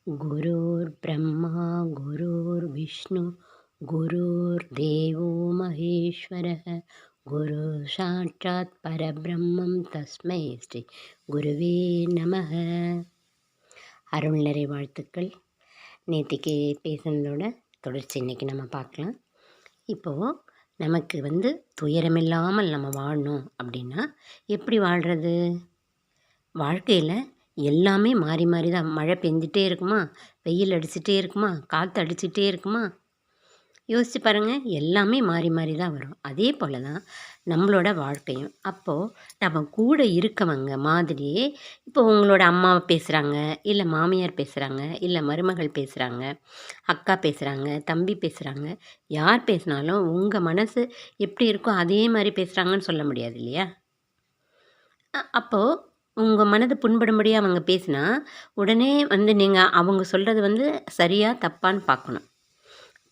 गुरुर्ब्रह्मा गुरुर्विष्णु गुरुर्देवो महेश्वरः गुरु साक्षात् परब्रह्मं तस्मै ஸ்ரீ குருவே நமः. அருள் நிறை வாழ்த்துக்கள். நேற்றுக்கு பேசுனதோட தொடர்ச்சி இன்றைக்கி நம்ம பார்க்கலாம். இப்போது நமக்கு துயரமில்லாமல் நம்ம வாழணும் அப்படின்னா எப்படி வாழ்கிறது? வாழ்க்கையில் எல்லாமே மாறி மாறி தான். மழை பெஞ்சிட்டே இருக்குமா, வெயில் அடிச்சுட்டே இருக்குமா, காற்று அடிச்சுட்டே இருக்குமா? யோசித்து பாருங்கள், எல்லாமே மாறி மாறி தான் வரும். அதே போல் தான் நம்மளோட வாழ்க்கையும். அப்போது நம்ம கூட இருக்கவங்க மாதிரியே இப்போ உங்களோட அம்மா பேசுகிறாங்க, இல்லை மாமியார் பேசுகிறாங்க, இல்லை மருமகள் பேசுகிறாங்க, அக்கா பேசுகிறாங்க, தம்பி பேசுகிறாங்க, யார் பேசினாலும் உங்கள் மனசு எப்படி இருக்கோ அதே மாதிரி பேசுகிறாங்கன்னு சொல்ல முடியாது இல்லையா? அப்போது உங்கள் மனது புண்படும்படியா அவங்க பேசினா உடனே நீங்கள் அவங்க சொல்கிறது சரியா தப்பான்னு பார்க்கணும்.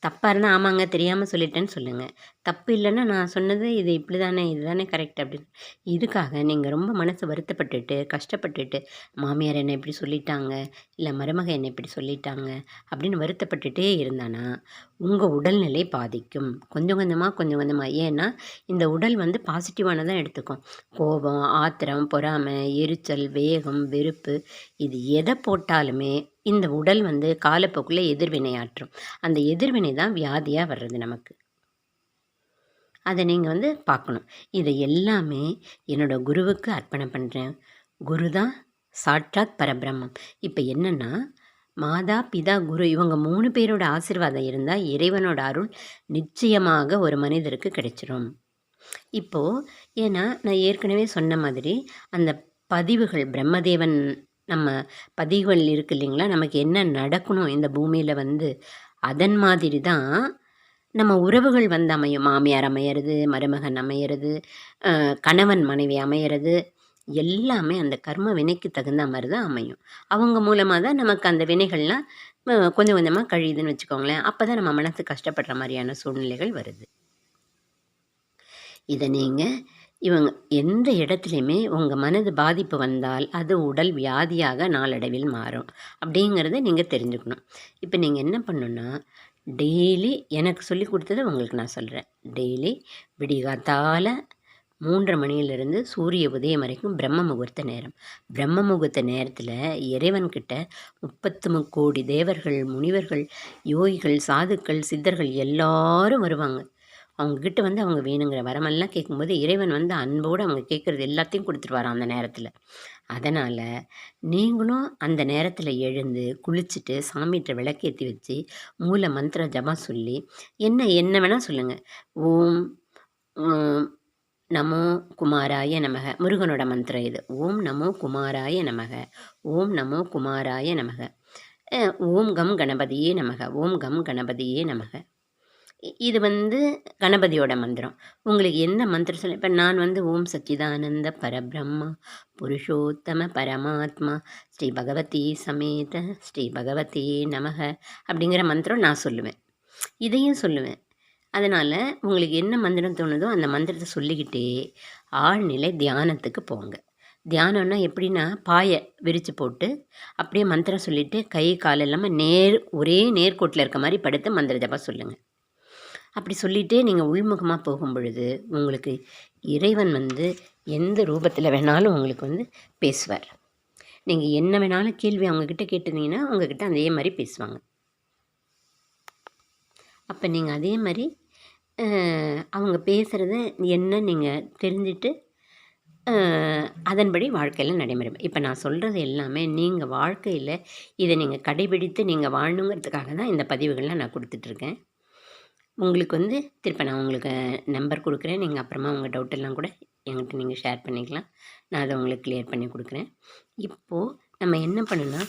தப்பாக இருந்தால் ஆமாங்க தெரியாமல் சொல்லிட்டேன்னு சொல்லுங்கள். தப்பு இல்லைன்னா நான் சொன்னது இது இப்படி தானே, இது தானே கரெக்ட் அப்படின்னு. இதுக்காக நீங்கள் ரொம்ப மனசு வருத்தப்பட்டுட்டு கஷ்டப்பட்டுட்டு மாமியார் என்னை இப்படி சொல்லிட்டாங்க, இல்லை மருமக என்னை இப்படி சொல்லிட்டாங்க அப்படின்னு வருத்தப்பட்டுட்டே இருந்தானா உங்கள் உடல்நிலை பாதிக்கும். கொஞ்சம் கொஞ்சமாக. ஏன்னா இந்த உடல் பாசிட்டிவானதான் எடுத்துக்கும். கோபம், ஆத்திரம், பொறாமை, எரிச்சல், வேகம், வெறுப்பு இது எதை போட்டாலுமே இந்த உடல் காலப்போக்கில் எதிர்வினையாற்றும். அந்த எதிர்வினை தான் வியாதியாக வர்றது நமக்கு. அதை நீங்கள் பார்க்கணும். இதை எல்லாமே என்னோடய குருவுக்கு அர்ப்பணம் பண்ணுறேன். குரு தான் சாட்சாத் பரபிரம்மம். இப்போ என்னென்னா மாதா பிதா குரு இவங்க 3 பேரோட ஆசீர்வாதம் இருந்தால் இறைவனோட அருள் நிச்சயமாக ஒரு மனிதருக்கு கிடைச்சிரும். இப்போது ஏன்னா நான் ஏற்கனவே சொன்ன மாதிரி அந்த பதிவுகள் பிரம்மதேவன் நம்ம பதிவுகள் இருக்குது இல்லைங்களா, நமக்கு என்ன நடக்கணும் இந்த பூமியில் அதன் மாதிரி தான் நம்ம உறவுகள் அமையும். மாமியார் அமையிறது, மருமகன் அமையிறது, கணவன் மனைவி அமையிறது, எல்லாமே அந்த கர்ம வினைக்கு தகுந்த மாதிரி தான் அமையும். அவங்க மூலமாக தான் நமக்கு அந்த வினைகள்லாம் கொஞ்சம் கொஞ்சமாக கழியுதுன்னு வச்சுக்கோங்களேன். அப்போ தான் நம்ம மனசு கஷ்டப்படுற மாதிரியான சூழ்நிலைகள் வருது. இதை நீங்கள் இவங்க எந்த இடத்துலையுமே உங்கள் மனது பாதிப்பு வந்தால் அது உடல் வியாதியாக நாளடைவில் மாறும் அப்படிங்கிறத நீங்கள் தெரிஞ்சுக்கணும். இப்போ நீங்கள் என்ன பண்ணணுன்னா டெய்லி எனக்கு சொல்லி கொடுத்ததை உங்களுக்கு நான் சொல்கிறேன். டெய்லி விடிகாத்தால் 3:30 மணியிலிருந்து சூரிய உதயம் வரைக்கும் பிரம்ம முகூர்த்த நேரம். பிரம்ம முகூர்த்த நேரத்தில் இறைவன்கிட்ட 33 கோடி தேவர்கள், முனிவர்கள், யோகிகள், சாதுக்கள், சித்தர்கள் எல்லாரும் வருவாங்க. அவங்கக்கிட்ட அவங்க வேணுங்கிற வரமெல்லாம் கேட்கும்போது இறைவன் அன்போடு அவங்க கேட்குறது எல்லாத்தையும் கொடுத்துருவாராம் அந்த நேரத்தில். அதனால் நீங்களும் அந்த நேரத்தில் எழுந்து குளிச்சுட்டு சாமிகிட்ட விளக்கேற்றி வச்சு மூல மந்திர ஜபம் சொல்லி என்ன வேணால் சொல்லுங்கள். ஓம் நமோ குமாராய நமக, முருகனோட மந்திரம் இது. ஓம் நமோ குமாராய நமக, ஓம் நமோ குமாராய நமக, ஓம் கம் கணபதியே நமக, ஓம் கம் கணபதியே நமக. இது கணபதியோட மந்திரம். உங்களுக்கு எந்த மந்திரம் சொல்ல, இப்போ நான் ஓம் சச்சிதானந்த பரபிரம்மா புருஷோத்தம பரமாத்மா ஸ்ரீ பகவதி சமேத ஸ்ரீ பகவதி நமக அப்படிங்கிற மந்திரம் நான் சொல்லுவேன். இதையும் சொல்லுவேன். அதனால் உங்களுக்கு என்ன மந்திரம் தோணுதோ அந்த மந்திரத்தை சொல்லிக்கிட்டே ஆழ்நிலை தியானத்துக்கு போங்க. தியானம்னா எப்படின்னா பாயை விரித்து போட்டு அப்படியே மந்திரம் சொல்லிவிட்டு கை கால் இல்லாமல் ஒரே நேர்கோட்டில் இருக்க மாதிரி படுத்து மந்திர ஜபம் சொல்லுங்கள். அப்படி சொல்லிகிட்டே நீங்கள் உள்முகமாக போகும் பொழுது உங்களுக்கு இறைவன் எந்த ரூபத்தில் வேணாலும் உங்களுக்கு பேசுவார். நீங்கள் என்ன வேணாலும் கேள்வி அவங்கக்கிட்ட கேட்டிருந்தீங்கன்னா அவங்கக்கிட்ட அதே மாதிரி பேசுவாங்க. அப்போ நீங்கள் அதே மாதிரி அவங்க பேசுகிறத என்ன நீங்கள் தெரிஞ்சுட்டு அதன்படி வாழ்க்கையில் நடைமுறை. இப்போ நான் சொல்கிறது எல்லாமே நீங்கள் வாழ்க்கையில் இதை நீங்கள் கடைபிடித்து நீங்கள் வாழணுங்கிறதுக்காக தான் இந்த பதிவுகள்லாம் நான் கொடுத்துட்ருக்கேன். உங்களுக்கு திருப்ப நான் உங்களுக்கு நம்பர் கொடுக்குறேன். நீங்கள் அப்புறமா உங்கள் டவுட்டெல்லாம் கூட என்கிட்ட நீங்கள் ஷேர் பண்ணிக்கலாம். நான் அதை உங்களுக்கு கிளியர் பண்ணி கொடுக்குறேன். இப்போது நம்ம என்ன பண்ணணும்னா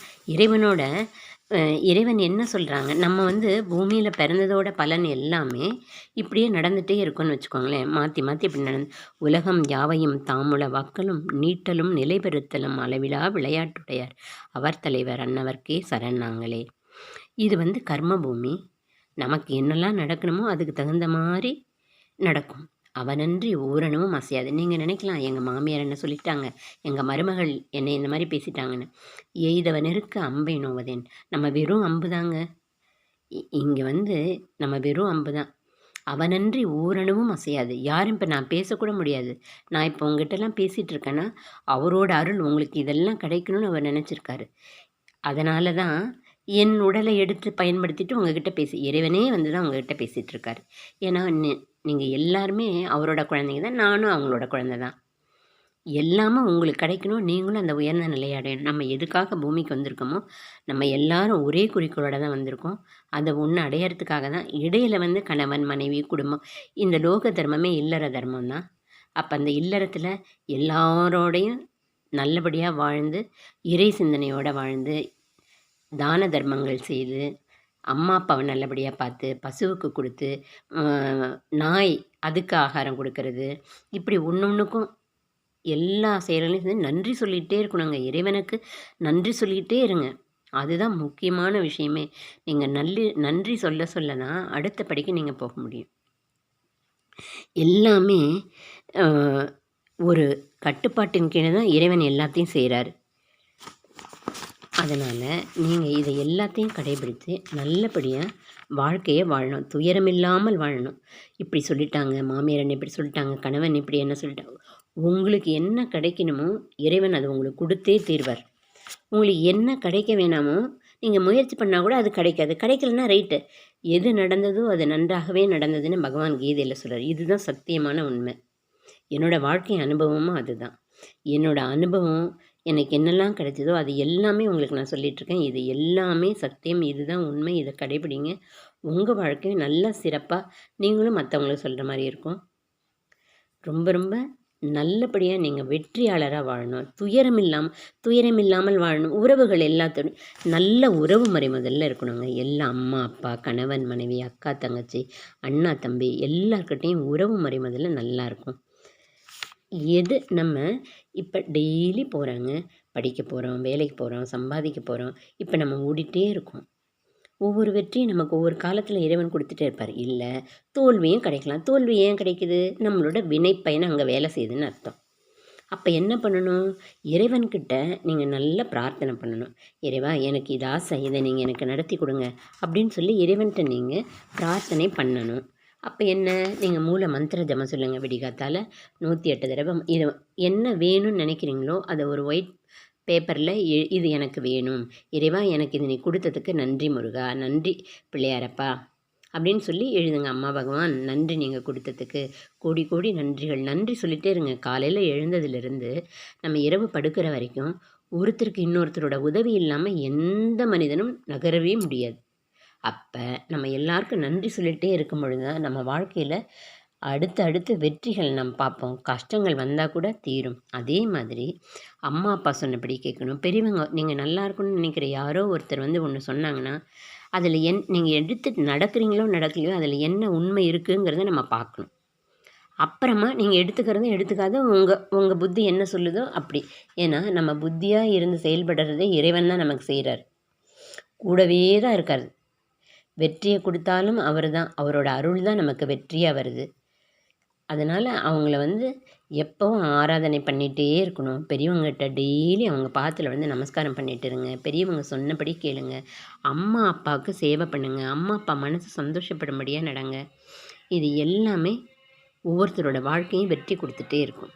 இறைவன் என்ன சொல்கிறாங்க, நம்ம பூமியில் பிறந்ததோட பலன் எல்லாமே இப்படியே நடந்துகிட்டே இருக்கும்னு வச்சுக்கோங்களேன். மாற்றி இப்படி நடந்து உலகம் யாவையும் தாமுள வாக்களும் நீட்டலும் நிலைபெறுத்தலும் அளவிலா விளையாட்டுடையார் அவர் தலைவர் அன்னவர்க்கே சரணாங்களே. இது கர்ம பூமி. நமக்கு என்னெல்லாம் நடக்கணுமோ அதுக்கு தகுந்த மாதிரி நடக்கும். அவனன்றி ஓரணுவும் அசையாது. நீங்கள் நினைக்கலாம், எங்கள் மாமியார் என்ன சொல்லிட்டாங்க, எங்கள் மருமகள் என்னை இந்த மாதிரி பேசிட்டாங்கன்னு. எய்தவனிற்கு அம்பை நோவதேன். நம்ம வெறும் அம்பு தாங்க. இங்கே நம்ம வெறும் அம்பு தான். அவனன்றி ஓரணுவும் அசையாது. யாரும் இப்போ நான் பேசக்கூட முடியாது. நான் இப்போ உங்ககிட்டலாம் பேசிகிட்டு இருக்கேன்னா அவரோட அருள் உங்களுக்கு இதெல்லாம் கிடைக்கணும்னு அவர் நினச்சிருக்காரு. அதனால தான் என் உடலை எடுத்து பயன்படுத்திட்டு உங்ககிட்ட இறைவனே தான் உங்ககிட்ட பேசிகிட்டு இருக்காரு. ஏன்னா நீங்கள் எல்லாருமே அவரோட குழந்தைங்க தான், நானும் அவங்களோட குழந்தை தான். எல்லாமே உங்களுக்கு கிடைக்கணும், நீங்களும் அந்த உயர்ந்த நிலையை அடையணும். நம்ம எதுக்காக பூமிக்கு வந்திருக்கோமோ நம்ம எல்லாரும் ஒரே குறிக்கோளோட தான் வந்திருக்கோம். அதை ஒன்று அடையிறதுக்காக தான். இடையில் கணவன் மனைவி குடும்பம், இந்த லோக தர்மமே இல்லற தர்மம் தான். அப்போ அந்த இல்லறத்தில் எல்லாரோடையும் நல்லபடியாக வாழ்ந்து, இறை சிந்தனையோடு வாழ்ந்து, தான தர்மங்கள் செய்து, அம்மா அப்பாவை நல்லபடியாக பார்த்து, பசுவுக்கு கொடுத்து, நாய் அதுக்கு ஆகாரம் கொடுக்கறது, இப்படி ஒன்றுக்கும் எல்லா செயல்களையும் நன்றி சொல்லிகிட்டே இருக்கணுங்க. இறைவனுக்கு நன்றி சொல்லிகிட்டே இருங்க. அதுதான் முக்கியமான விஷயமே. நீங்கள் நன்றி சொல்ல சொல்ல தான் அடுத்த படிக்கு நீங்கள் போக முடியும். எல்லாமே ஒரு கட்டுப்பாட்டின் கீழே தான் இறைவன் எல்லாத்தையும் செய்கிறாரு. அதனால் நீங்கள் இதை எல்லாத்தையும் கடைபிடித்து நல்லபடியாக வாழ்க்கையை வாழணும். துயரமில்லாமல் வாழணும். இப்படி சொல்லிட்டாங்க, மாமியார் இப்படி சொல்லிட்டாங்க, கணவன் இப்படி என்ன சொல்லிட்டாங்க, உங்களுக்கு என்ன கிடைக்கணுமோ இறைவன் அது உங்களுக்கு கொடுத்தே தீர்வார். உங்களுக்கு என்ன கிடைக்க வேணாமோ நீங்கள் முயற்சி பண்ணால் கூட அது கிடைக்காது. கிடைக்கலன்னா ரைட்டு, எது நடந்ததோ அது நன்றாகவே நடந்ததுன்னு பகவான் கீதையில் சொல்கிறார். இதுதான் சத்தியமான உண்மை. என்னோடய வாழ்க்கை அனுபவமும் அதுதான். என்னோடய அனுபவம் எனக்கு என்னெல்லாம் கிடைச்சதோ அது எல்லாமே உங்களுக்கு நான் சொல்லிகிட்ருக்கேன். இது எல்லாமே சத்தியம், இதுதான் உண்மை. இதை கடைபிடிங்க. உங்கள் வாழ்க்கையும் நல்லா சிறப்பாக நீங்களும் மற்றவங்களுக்கு சொல்கிற மாதிரி இருக்கும். ரொம்ப ரொம்ப நல்லபடியாக நீங்கள் வெற்றியாளராக வாழணும். துயரம் இல்லாமல் வாழணும். உறவுகள் எல்லாத்தோடும் நல்ல உறவு முறை முதல்ல இருக்கணுங்க. எல்லா அம்மா அப்பா, கணவன் மனைவி, அக்கா தங்கச்சி, அண்ணா தம்பி எல்லாருக்கிட்டையும் உறவு முறை முதல்ல நல்லாயிருக்கும். எது நம்ம இப்போ டெய்லி போகிறாங்க, படிக்க போகிறோம், வேலைக்கு போகிறோம், சம்பாதிக்க போகிறோம், இப்போ நம்ம ஓடிட்டே இருக்கோம். ஒவ்வொரு வெற்றியும் நமக்கு ஒவ்வொரு காலத்தில் இறைவன் கொடுத்துட்டே இருப்பார். இல்லை, தோல்வியும் கிடைக்கலாம். தோல்வி ஏன் கிடைக்குது? நம்மளோட வினைப்பயனை அங்கே வேலை செய்யுதுன்னு அர்த்தம். அப்போ என்ன பண்ணணும்? இறைவன்கிட்ட நீங்கள் நல்லா பிரார்த்தனை பண்ணணும். இறைவா, எனக்கு இது ஆசை, இதை நீங்கள் எனக்கு நடத்தி கொடுங்க அப்படின்னு சொல்லி இறைவன்கிட்ட நீங்கள் பிரார்த்தனை பண்ணணும். அப்போ என்ன, நீங்கள் மூல மந்திர ஜபம் சொல்லுங்கள். விடிகாத்தால் 108 தடவை இது என்ன வேணும்னு நினைக்கிறீங்களோ அதை ஒரு ஒயிட் பேப்பரில் இது எனக்கு வேணும், இறைவா எனக்கு இது நீ கொடுத்ததுக்கு நன்றி முருகா, நன்றி பிள்ளையாரப்பா அப்படின்னு சொல்லி எழுதுங்க. அம்மா பகவான் நன்றி, நீங்கள் கொடுத்ததுக்கு கோடி கோடி நன்றிகள். நன்றி சொல்லிகிட்டே இருங்க. காலையில் எழுந்ததுலேருந்து நம்ம இரவு படுக்கிற வரைக்கும் ஒருத்தருக்கு இன்னொருத்தரோட உதவி இல்லாமல் எந்த மனிதனும் நகரவே முடியாது. அப்போ நம்ம எல்லாருக்கும் நன்றி சொல்லிகிட்டே இருக்கும் பொழுது தான் நம்ம வாழ்க்கையில் அடுத்து வெற்றிகள் நம்ம பார்ப்போம். கஷ்டங்கள் வந்தால் கூட தீரும். அதே மாதிரி அம்மா அப்பா சொன்னபடி கேட்கணும். பெரியவங்க நீங்கள் நல்லா இருக்கணும்னு நினைக்கிற யாரோ ஒருத்தர் ஒன்று சொன்னாங்கன்னா அதில் நீங்கள் எடுத்து நடக்கிறீங்களோ நடக்கலையோ அதில் என்ன உண்மை இருக்குங்கிறத நம்ம பார்க்கணும். அப்புறமா நீங்கள் எடுத்துக்காத உங்கள் புத்தி என்ன சொல்லுதோ அப்படி. ஏன்னா நம்ம புத்தியாக இருந்து செயல்படுறதே இறைவன் தான் நமக்கு செய்கிறார். கூடவே தான் இருக்கார். வெற்றியை கொடுத்தாலும் அவர் தான், அவரோட அருள் தான் நமக்கு வெற்றியாக வருது. அதனால் அவங்கள எப்போவும் ஆராதனை பண்ணிகிட்டே இருக்கணும். பெரியவங்ககிட்ட டெய்லி அவங்க பாத்தில் நமஸ்காரம் பண்ணிட்டு இருங்க. பெரியவங்க சொன்னபடி கேளுங்க. அம்மா அப்பாவுக்கு சேவை பண்ணுங்கள். அம்மா அப்பா மனசு சந்தோஷப்படும்படியாக நடங்க. இது எல்லாமே ஒவ்வொருத்தரோட வாழ்க்கையும் வெற்றி கொடுத்துட்டே இருக்கும்.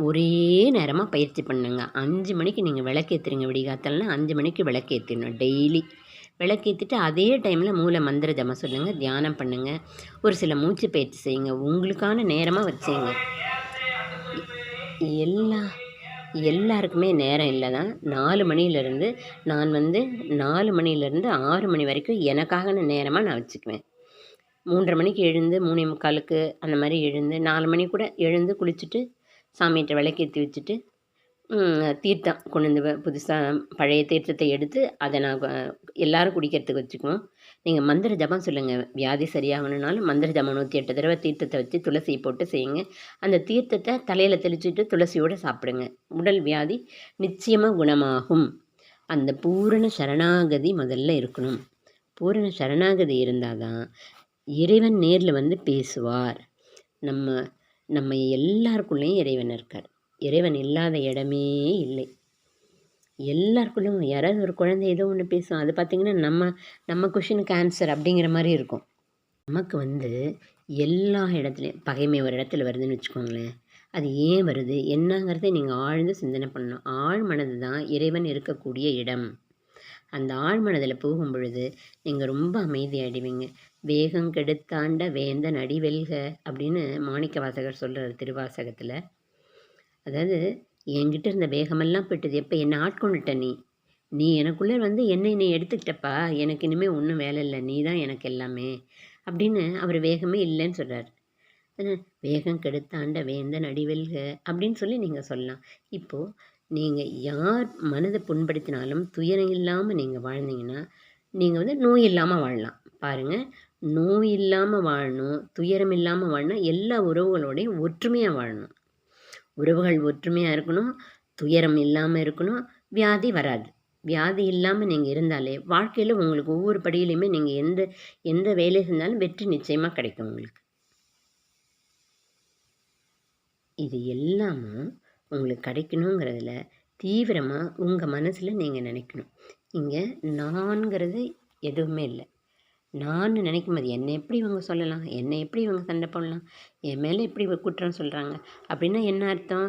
ஒரே நேரமாக பயிற்சி பண்ணுங்க. 5 மணிக்கு நீங்கள் விளக்கேற்றுறீங்க. விடிகாத்தால்னா 5 மணிக்கு விளக்கேற்றிடணும் டெய்லி. விளக்கேற்றிட்டு அதே டைமில் மூல மந்திர ஜபம் சொல்லுங்கள், தியானம் பண்ணுங்கள், ஒரு சில மூச்சு பயிற்சி செய்யுங்க. உங்களுக்கான நேரமாக வச்சுங்க. எல்லாருக்குமே நேரம் இல்லை தான். 4 மணிலேருந்து நான் 4 மணிலேருந்து 6 மணி வரைக்கும் எனக்காக நேரமாக நான் வச்சுக்குவேன். 3:30 மணிக்கு எழுந்து 3:45க்கு அந்த மாதிரி எழுந்து 4 மணி கூட எழுந்து குளிச்சுட்டு சாமிகிட்ட விளக்கேற்றி வச்சுட்டு தீர்த்தம் கொண்டு வந்து புதுசாக பழைய தீர்த்தத்தை எடுத்து அதை நான் எல்லோரும் குடிக்கிறதுக்கு வச்சுக்குவோம். நீங்கள் மந்திர ஜபம் சொல்லுங்கள். வியாதி சரியாகணுன்னாலும் மந்திர ஜபம் 108 தடவை தீர்த்தத்தை வச்சு துளசி போட்டு செய்யுங்க. அந்த தீர்த்தத்தை தலையில் தெளிச்சுட்டு துளசியோடு சாப்பிடுங்க. உடல் வியாதி நிச்சயமாக குணமாகும். அந்த பூரண சரணாகதி முதல்ல இருக்கணும். பூரண சரணாகதி இருந்தால் தான் இறைவன் நேரில் பேசுவார். நம்ம நம்ம எல்லாருக்குள்ளேயும் இறைவன் இருக்கார். இறைவன் இல்லாத இடமே இல்லை. எல்லாருக்குள்ளேயும் யாராவது ஒரு குழந்தை ஏதோ ஒன்று பேசும். அது பார்த்திங்கன்னா நம்ம கொஷினுக்கு ஆன்சர் அப்படிங்கிற மாதிரி இருக்கும். நமக்கு வந்து எல்லா இடத்துலையும் பகைமை ஒரு இடத்துல வருதுன்னு வச்சுக்கோங்களேன். அது ஏன் வருது என்னங்கிறத நீங்கள் ஆழ்ந்து சிந்தனை பண்ணணும். ஆழ் மனது தான் இறைவன் இருக்கக்கூடிய இடம். அந்த ஆழ் மனதில் போகும் பொழுது நீங்கள் ரொம்ப அமைதியாகிடுவீங்க. வேகம் கெடுத்தாண்ட வேந்தன் அடிவெல்க அப்படின்னு மாணிக்க வாசகர் சொல்கிறார் திருவாசகத்தில். அதாவது என்கிட்ட இருந்த வேகமெல்லாம் போயிட்டது. எப்போ என்னை ஆட்கொண்டுட்ட நீ எனக்குள்ளே வந்து என்னை நீ எடுத்துக்கிட்டப்பா, எனக்கு இனிமேல் ஒன்றும் வேலை இல்லை, நீ தான் எனக்கு எல்லாமே அப்படின்னு அவர் வேகமே இல்லைன்னு சொல்கிறார். வேகம் கெடுத்தாண்ட வேந்தன் அடிவெல்க அப்படின்னு சொல்லி நீங்கள் சொல்லலாம். இப்போது நீங்கள் யார் மனதை புண்படுத்தினாலும் துயரம் இல்லாமல் நீங்கள் வாழ்ந்தீங்கன்னா நீங்கள் வந்து நோய் இல்லாமல் வாழலாம். பாருங்கள், நோய் இல்லாமல் வாழணும், துயரம் இல்லாமல் வாழணும், எல்லா உறவுகளோடையும் ஒற்றுமையாக வாழணும். உறவுகள் ஒற்றுமையாக இருக்கணும், துயரம் இல்லாமல் இருக்கணும், வியாதி வராது. வியாதி இல்லாமல் நீங்கள் இருந்தாலே வாழ்க்கையில் உங்களுக்கு ஒவ்வொரு படியிலையுமே நீங்கள் எந்த வேலை செஞ்சாலும் வெற்றி நிச்சயமாக கிடைக்கும் உங்களுக்கு. இது எல்லாமும் உங்களுக்கு கிடைக்கணுங்கிறதுல தீவிரமாக உங்கள் மனசில் நீங்கள் நினைக்கணும். இங்கே நான்கிறது எதுவுமே இல்லை. நான் நினைக்கும் போது என்னை எப்படி இவங்க சொல்லலாம், என்னை எப்படி இவங்க சண்டை போடலாம், என் மேலே எப்படி குற்றம் சொல்கிறாங்க அப்படின்னா என்ன அர்த்தம்?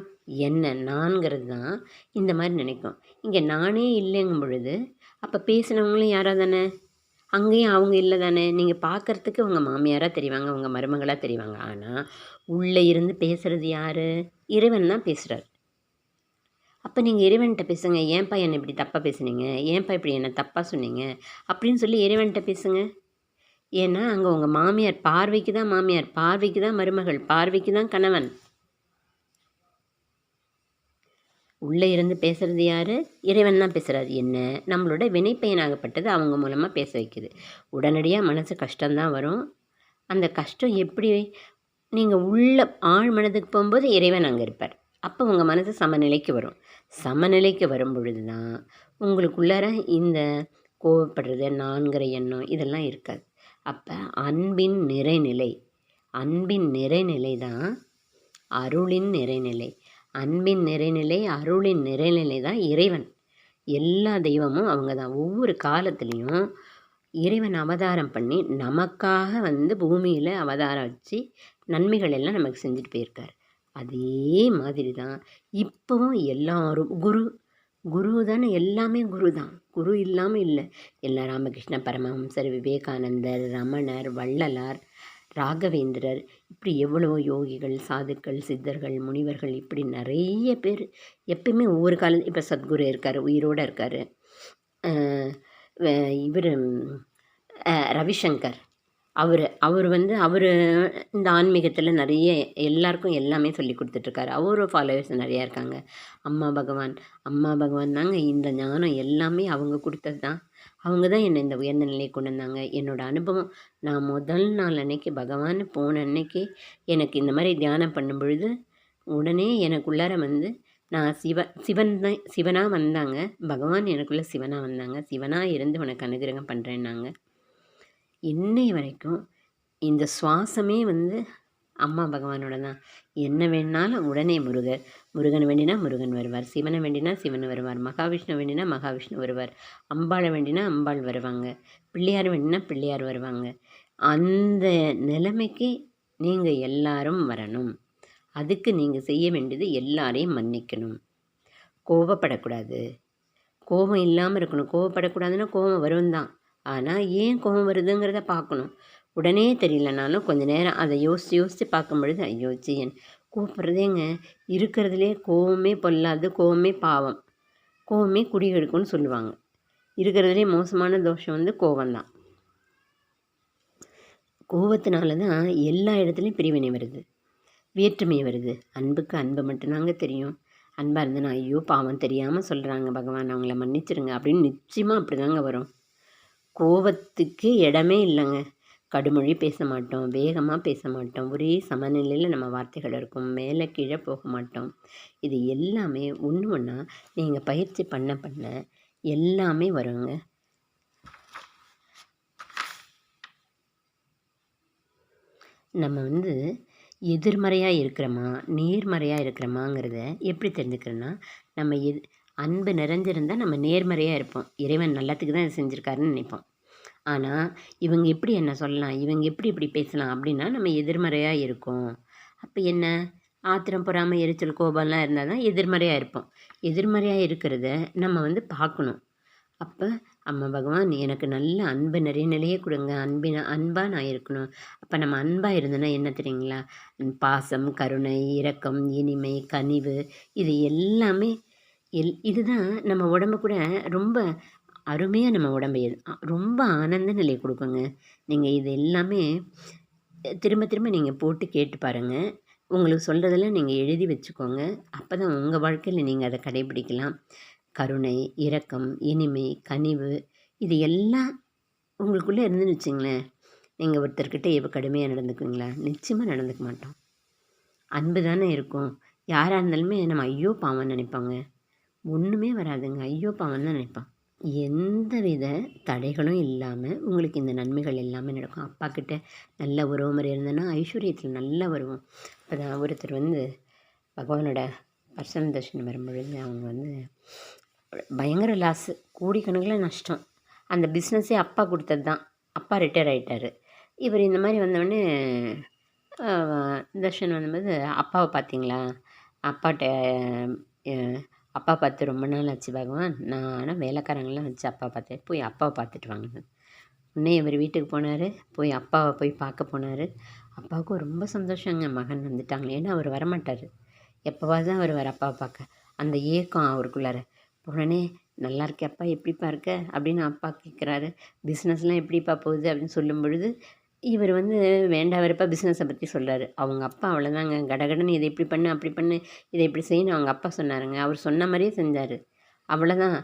என்ன நான்கிறது தான் இந்த மாதிரி நினைக்கும். இங்கே நானே இல்லைங்கும் பொழுது அப்போ பேசினவங்களும் யாராக தானே, அங்கேயும் அவங்க இல்லை தானே. நீங்கள் பார்க்குறதுக்கு உங்கள் மாமியாராக தெரிவாங்க, உங்கள் மருமகளாக தெரிவாங்க. ஆனால் உள்ளே இருந்து பேசுகிறது யார்? இறைவன் தான் பேசுகிறார். அப்போ நீங்கள் இறைவன்கிட்ட பேசுங்க. ஏன்ப்பா என்னை இப்படி தப்பாக பேசுனீங்க, ஏன்ப்பா இப்படி என்னை தப்பாக சொன்னீங்க அப்படின்னு சொல்லி இறைவன்கிட்ட பேசுங்க. ஏன்னா அங்கே உங்கள் மாமியார் பார்வைக்கு தான் மாமியார், பார்வைக்கு தான் மருமகள், பார்வைக்கு தான் கணவன். உள்ளே இருந்து பேசுகிறது யார்? இறைவன் தான் பேசுகிறாரு. என்ன நம்மளோட வினைப்பயனாகப்பட்டது அவங்க மூலமாக பேச வைக்குது. உடனடியாக மனசு கஷ்டம்தான் வரும். அந்த கஷ்டம் எப்படி நீங்கள் உள்ள ஆழ் மனதுக்கு போகும்போது இறைவன் அங்கே இருப்பார். அப்போ உங்கள் மனசு சமநிலைக்கு வரும். சமநிலைக்கு வரும் பொழுது தான் உங்களுக்குள்ளார இந்த கோவப்படுறது நான்கிற எண்ணம் இதெல்லாம் இருக்காது. அப்போ அன்பின் நிறைநிலை, அன்பின் நிறைநிலை தான் அருளின் நிறைநிலை. அன்பின் நிறைநிலை, அருளின் நிறைநிலை தான் இறைவன். எல்லா தெய்வமும் அவங்க தான். ஒவ்வொரு காலத்துலேயும் இறைவன் அவதாரம் பண்ணி நமக்காக வந்து பூமியில் அவதாரம் வச்சு நன்மைகள் எல்லாம் நமக்கு செஞ்சுட்டு போயிருக்கார். அதே மாதிரி தான் இப்போவும் எல்லாரும் குரு தானே, எல்லாமே குரு தான். குரு இல்லாமல் இல்லை. எல்லா ராமகிருஷ்ண பரமஹம்சர், விவேகானந்தர், ரமணர், வள்ளலார், ராகவேந்திரர், இப்படி எவ்வளவோ யோகிகள், சாதுக்கள், சித்தர்கள், முனிவர்கள், இப்படி நிறைய பேர் எப்பயுமே ஒவ்வொரு காலம். இப்போ சத்குரு இருக்கார், உயிரோடு இருக்கார். இவர் ரவிசங்கர், அவர் இந்த ஆன்மீகத்தில் நிறைய எல்லாருக்கும் எல்லாமே சொல்லி கொடுத்துட்ருக்காரு. அவரும் ஃபாலோவர்ஸ் நிறையா இருக்காங்க. அம்மா பகவான் தாங்க இந்த ஞானம் எல்லாமே அவங்க கொடுத்தது தான். அவங்க தான் என்னை இந்த உயர்ந்த நிலையை கொண்டு வந்தாங்க. என்னோடய அனுபவம், நான் முதல் நாள் அன்னைக்கு பகவான் போன அன்னைக்கு எனக்கு இந்த மாதிரி தியானம் பண்ணும் பொழுது உடனே எனக்குள்ளார வந்து நான் சிவனாக வந்தாங்க. பகவான் எனக்குள்ளே சிவனாக வந்தாங்க. சிவனாக இருந்து உனக்கு அனுகிரகம் பண்ணுறேன்னாங்க. இன்னை வரைக்கும் இந்த சுவாசமே வந்து அம்மா பகவானோட தான். என்ன வேணாலும் உடனே முருகன் வேண்டினா முருகன் வருவார், சிவனை வேண்டினா சிவன் வருவார், மகாவிஷ்ணு வேண்டினா மகாவிஷ்ணு வருவார், அம்பாளை வேண்டினா அம்பாள் வருவாங்க, பிள்ளையார் வேண்டினா பிள்ளையார் வருவாங்க. அந்த நிலைமைக்கு நீங்கள் எல்லாரும் வரணும். அதுக்கு நீங்கள் செய்ய வேண்டியது எல்லாரையும் மன்னிக்கணும். கோபப்படக்கூடாது, கோபம் இல்லாமல் இருக்கணும். கோபப்படக்கூடாதுன்னா கோபம் வரும் தான். ஆனால் ஏன் கோபம் வருதுங்கிறத பார்க்கணும். உடனே தெரியலனாலும் கொஞ்சம் நேரம் அதை யோசித்து பார்க்கும் பொழுது ஐயோ ஜீயன் கூப்பிட்றதேங்க இருக்கிறதுலே கோவமே பொல்லாது, கோவமே பாவம், கோவமே குடி எடுக்கும்னு சொல்லுவாங்க. இருக்கிறதுலே மோசமான தோஷம் வந்து கோவம்தான். கோவத்தினால தான் எல்லா இடத்துலையும் பிரிவினை வருது, வேற்றுமை வருது. அன்புக்கு அன்பு மட்டும்தாங்க தெரியும். அன்பாக இருந்தேன்னா ஐயோ பாவம் தெரியாமல் சொல்கிறாங்க பகவான், அவங்கள மன்னிச்சிருங்க அப்படின்னு நிச்சயமாக அப்படி தாங்க வரும். கோவத்துக்கு இடமே இல்லைங்க. கடுமொழி பேச மாட்டோம், வேகமாக பேச மாட்டோம், ஒரே சமநிலையில் நம்ம வார்த்தைகள் இருக்கும், மேலே கீழே போக மாட்டோம். இது எல்லாமே ஒன்று ஒன்றா நீங்கள் பயிற்சி பண்ண எல்லாமே வருங்க. நம்ம எதிர்மறையாக இருக்கிறோமா நேர்மறையாக இருக்கிறோமாங்கிறத எப்படி தெரிஞ்சுக்கிறேன்னா, நம்ம அன்பு நிறைஞ்சிருந்தால் நம்ம நேர்மறையாக இருப்போம். இறைவன் நல்லத்துக்கு தான் இதை செஞ்சுருக்காருன்னு நினைப்போம். ஆனால் இவங்க எப்படி என்ன சொல்லலாம், இவங்க எப்படி இப்படி பேசலாம் அப்படின்னா நம்ம எதிர்மறையாக இருக்கோம். அப்போ என்ன, ஆத்திரம், பொறாமை, எரிச்சல், கோபம்லாம் இருந்தால் தான் எதிர்மறையாக இருப்போம். எதிர்மறையாக இருக்கிறத நம்ம வந்து பார்க்கணும். அப்போ அம்மா பகவான் எனக்கு நல்ல அன்பு நிறைய நிலையே கொடுங்க, அன்பாக நான் இருக்கணும். அப்போ நம்ம அன்பாக இருந்தோன்னா என்ன தெரியுங்களா, பாசம், கருணை, இரக்கம், இனிமை, கனிவு, இது எல்லாமே இதுதான் நம்ம உடம்பு கூட ரொம்ப அருமையாக நம்ம உடம்பை ரொம்ப ஆனந்த நிலையை கொடுக்குங்க. நீங்கள் இது எல்லாமே திரும்ப திரும்ப நீங்கள் போட்டு கேட்டு பாருங்கள். உங்களுக்கு சொல்கிறதெல்லாம் நீங்கள் எழுதி வச்சுக்கோங்க. அப்போ தான் உங்கள் வாழ்க்கையில் நீங்கள் அதை கடைபிடிக்கலாம். கருணை, இரக்கம், இனிமை, கனிவு, இது எல்லாம் உங்களுக்குள்ளே இருந்துன்னு வச்சுங்களேன், நீங்கள் ஒருத்தர்கிட்ட எப்போ கடுமையாக நடந்துக்குவீங்களா? நிச்சயமாக நடந்துக்க மாட்டோம். அன்பு தானே இருக்கும். யாராக இருந்தாலுமே நம்ம ஐயோ பாவம்னு நினைப்பாங்க. ஒன்றுமே வராதுங்க, ஐயோ பாவம்னு தான் நினைப்பான். எந்தவித தடைகளும் இல்லாமல் உங்களுக்கு இந்த நன்மைகள் எல்லாமே நடக்கும். அப்பா கிட்ட நல்ல உறவு முறை இருந்ததுன்னா ஐஸ்வர்யத்தில் நல்லா வருவோம். இப்போ தான் ஒருத்தர் வந்து பகவானோட பர்சனல் தர்ஷனம் வரும்பொழுது அவங்க வந்து பயங்கர லாஸு, கோடிக்கணக்கில் நஷ்டம். அந்த பிஸ்னஸே அப்பா கொடுத்தது தான். அப்பா ரிட்டையர் ஆகிட்டார். இவர் இந்த மாதிரி வந்தோடனே தர்ஷன் வந்தபோது, அப்பாவை பார்த்தீங்களா, அப்பாட்ட அப்பா பார்த்து ரொம்ப நாள் ஆச்சு பகவான், நானும் வேலைக்காரங்களாம் வச்சு அப்பா பார்த்தேன், போய் அப்பாவை பார்த்துட்டு வாங்க. உடனே இவர் வீட்டுக்கு போனார், போய் அப்பாவை போய் பார்க்க போனார். அப்பாவுக்கும் ரொம்ப சந்தோஷங்க, மகன் வந்துட்டாங்க. ஏன்னா அவர் வரமாட்டார், எப்போவாது தான் வருவார் அப்பாவை பார்க்க. அந்த ஏக்கம் அவருக்குள்ளார. உடனே நல்லா இருக்கே அப்பா, எப்படிப்பா இருக்க அப்படின்னு அப்பா கேட்குறாரு. பிஸ்னஸ்லாம் எப்படிப்பா போகுது அப்படின்னு சொல்லும் பொழுது இவர் வந்து வேண்டா வெறுப்பா பிஸ்னஸை பற்றி சொல்கிறாரு. அவங்க அப்பா அவ்வளோதாங்க, கடகடன்னு இதை இப்படி பண்ணு அப்படி பண்ணு, இதை இப்படி செய்யணும் அவங்க அப்பா சொன்னாருங்க. அவர் சொன்ன மாதிரியே செஞ்சார். அவ்வளோதான்.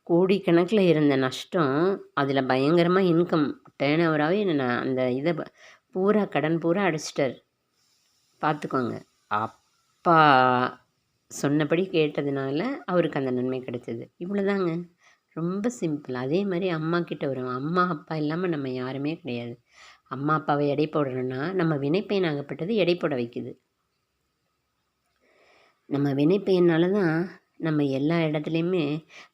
கோடிக்கணக்கில் இருந்த நஷ்டம் அதில் பயங்கரமாக இன்கம் டேர்ன் ஓவராகவே அந்த இதை பூரா கடன் பூரா அடைச்சிட்டார். பார்த்துக்கோங்க, அப்பா சொன்னபடி கேட்டதுனால அவருக்கு அந்த நன்மை கிடைச்சது. இவ்வளோதாங்க, ரொம்ப சிம்பிள். அதே மாதிரி அம்மா கிட்ட வரும். அம்மா அப்பா இல்லாமல் நம்ம யாருமே கிடையாது. அம்மா அப்பாவை எடை போடணும்னா நம்ம வினைப்பயனாகப்பட்டது எடை போட வைக்குது. நம்ம வினைப்பயனால தான் நம்ம எல்லா இடத்துலையுமே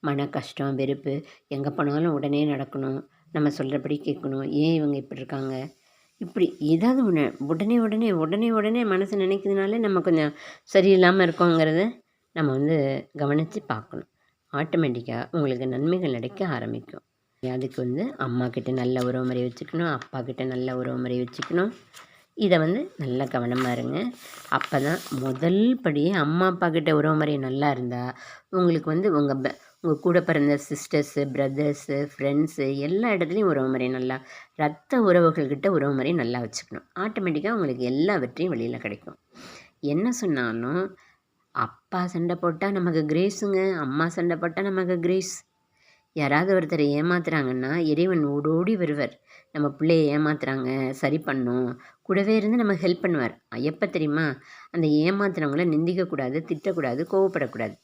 மன கஷ்டம், வெறுப்பு, எங்கே போனாலும் உடனே நடக்கணும், நம்ம சொல்கிறபடி கேட்கணும், ஏன் இவங்க இப்படி இருக்காங்க, இப்படி ஏதாவது ஒன்று உடனே உடனே உடனே உடனே மனசு நினைக்கிறதுனாலே நம்ம கொஞ்சம் சரியில்லாமல் இருக்கோங்கிறத நம்ம வந்து கவனித்து பார்க்கணும். ஆட்டோமேட்டிக்காக உங்களுக்கு நன்மைகள் கிடைக்க ஆரம்பிக்கும். அதுக்கு வந்து அம்மாக்கிட்ட நல்ல உறவு முறை வச்சுக்கணும், அப்பாக்கிட்ட நல்ல உறவு முறை வச்சுக்கணும். இதை வந்து நல்லா கவனமாக இருங்க. அப்போ தான் முதல் படியே அம்மா அப்பாக்கிட்ட உறவு முறை நல்லா இருந்தால் உங்களுக்கு வந்து உங்கள் கூட பிறந்த சிஸ்டர்ஸு, பிரதர்ஸு, ஃப்ரெண்ட்ஸு எல்லா இடத்துலையும் உறவு முறை நல்லா, ரத்த உறவுகள்கிட்ட உறவு முறை நல்லா வச்சுக்கணும். ஆட்டோமேட்டிக்காக உங்களுக்கு எல்லா வெற்றியும் வெளியில் கிடைக்கும். என்ன சொன்னாலும் அப்பா சண்டை போட்டால் நமக்கு கிரேஸுங்க, அம்மா சண்டை போட்டால் நமக்கு கிரேஸ். யாராவது ஒருத்தர் ஏமாத்துறாங்கன்னா இறைவன் ஓடோடி வருவார். நம்ம பிள்ளைய ஏமாத்துறாங்க, சரி பண்ணும், கூடவே இருந்து நம்ம ஹெல்ப் பண்ணுவார். எப்போ தெரியுமா, அந்த ஏமாத்துறவங்கள நிந்திக்கக்கூடாது, திட்டக்கூடாது, கோவப்படக்கூடாது.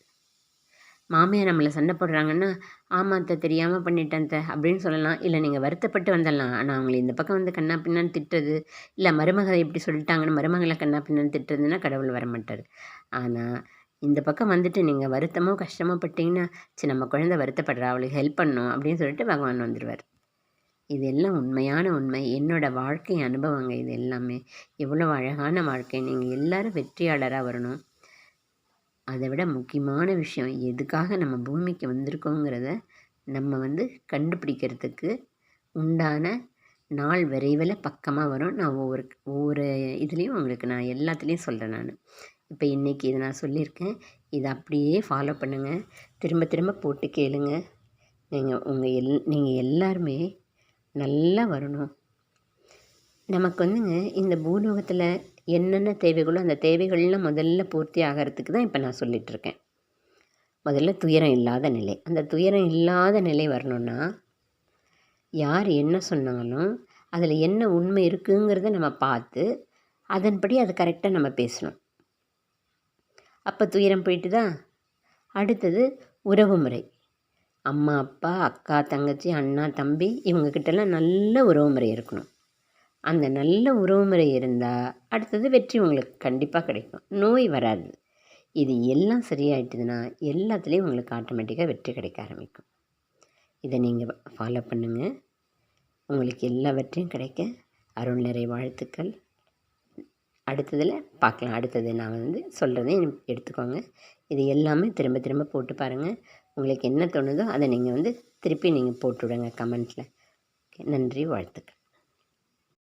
மாமியார் நம்மளை சண்டை போடுறாங்கன்னா, ஆமாத்த தெரியாமல் பண்ணிட்டேன் அப்படின்னு சொல்லலாம். இல்லை நீங்கள் வருத்தப்பட்டு வந்துடலாம். ஆனால் அவங்கள இந்த பக்கம் வந்து கண்ணா பின்னான்னு திட்டுறது, இல்லை மருமகளை இப்படி சொல்லிட்டாங்கன்னு மருமகளை கண்ணா பின்னான்னு திட்டுறதுன்னா கடவுள் வரமாட்டார். ஆனால் இந்த பக்கம் வந்துட்டு நீங்கள் வருத்தமோ கஷ்டமோ பட்டிங்கன்னா, சரி நம்ம குழந்தை வருத்தப்படுறா, அவளுக்கு ஹெல்ப் பண்ணணும் அப்படின்னு சொல்லிட்டு பகவான் வந்துடுவார். இது எல்லாம் உண்மையான உண்மை. என்னோடய வாழ்க்கை அனுபவங்க இது எல்லாமே. எவ்வளோ அழகான வாழ்க்கை. நீங்கள் எல்லோரும் வெற்றியாளராக வரணும். அதை விட முக்கியமான விஷயம், எதுக்காக நம்ம பூமிக்கு வந்திருக்கோங்கிறத நம்ம வந்து கண்டுபிடிக்கிறதுக்கு உண்டான நாள் விரைவில் பக்கமாக வரும். நான் ஒவ்வொரு இதுலேயும் உங்களுக்கு நான் எல்லாத்துலேயும் சொல்கிறேன் நான். இப்போ இன்றைக்கி இதை நான் சொல்லியிருக்கேன். இதை அப்படியே ஃபாலோ பண்ணுங்கள். திரும்ப திரும்ப போட்டு கேளுங்க. நீங்கள் எல்லாருமே நல்லா வரணும். நமக்கு வந்துங்க இந்த பூலோகத்தில் என்னென்ன தேவைகளோ அந்த தேவைகள்லாம் முதல்ல பூர்த்தி ஆகிறதுக்கு தான் இப்போ நான் சொல்லிகிட்ருக்கேன். முதல்ல துயரம் இல்லாத நிலை. அந்த துயரம் இல்லாத நிலை வரணுன்னா யார் என்ன சொன்னாலும் அதில் என்ன உண்மை இருக்குங்கிறத நம்ம பார்த்து அதன்படி அதை கரெக்டாக நம்ம பேசணும். அப்போ துயரம் போயிட்டு தான். அடுத்தது உறவு முறை. அம்மா அப்பா, அக்கா தங்கச்சி, அண்ணா தம்பி, இவங்கக்கிட்டலாம் நல்ல உறவு முறை இருக்கணும். அந்த நல்ல உறவுமுறை இருந்தால் அடுத்தது வெற்றி உங்களுக்கு கண்டிப்பாக கிடைக்கும். நோய் வராது. இது எல்லாம் சரியாயிட்டுதுன்னா எல்லாத்துலேயும் உங்களுக்கு ஆட்டோமேட்டிக்காக வெற்றி கிடைக்க ஆரம்பிக்கும். இதை நீங்கள் ஃபாலோ பண்ணுங்கள். உங்களுக்கு எல்லா வெற்றியும் கிடைக்க அருள் நிறை வாழ்த்துக்கள். அடுத்ததில் பார்க்கலாம். அடுத்தது நான் சொல்கிறதையும் எடுத்துக்கோங்க. இது எல்லாமே திரும்ப திரும்ப போட்டு பாருங்கள். உங்களுக்கு என்ன தோணுதோ அதை நீங்கள் திருப்பி நீங்கள் போட்டுவிடுங்க கமெண்ட்டில். ஓகே, நன்றி, வாழ்த்துக்கள்.